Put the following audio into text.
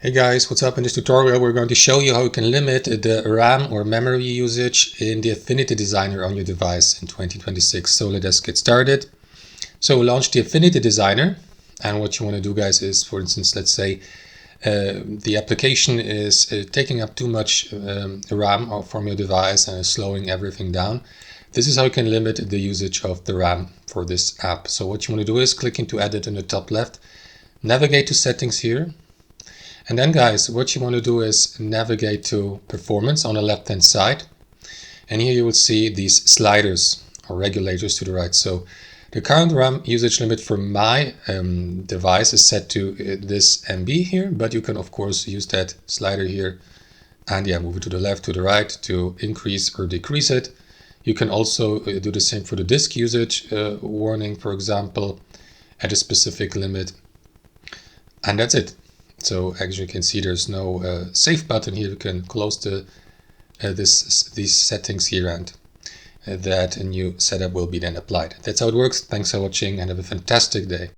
Hey guys, what's up? In this tutorial we're going to show you how you can limit the RAM or memory usage in the Affinity Designer on your device in 2026. So let us get started. So launch the Affinity Designer, and what you want to do, guys, is, for instance, let's say the application is taking up too much RAM from your device and is slowing everything down. This is how you can limit the usage of the RAM for this app. So what you want to do is click into Edit in the top left, navigate to Settings here. And then, guys, what you want to do is navigate to Performance on the left hand side. And here you will see these sliders or regulators to the right. So the current RAM usage limit for my device is set to this MB here, but you can of course use that slider here and move it to the left, to the right to increase or decrease it. You can also do the same for the disk usage warning, for example, at a specific limit. And that's it. So as you can see, there's no save button here. You can close these settings here, and that a new setup will be then applied. That's how it works. Thanks for watching and have a fantastic day.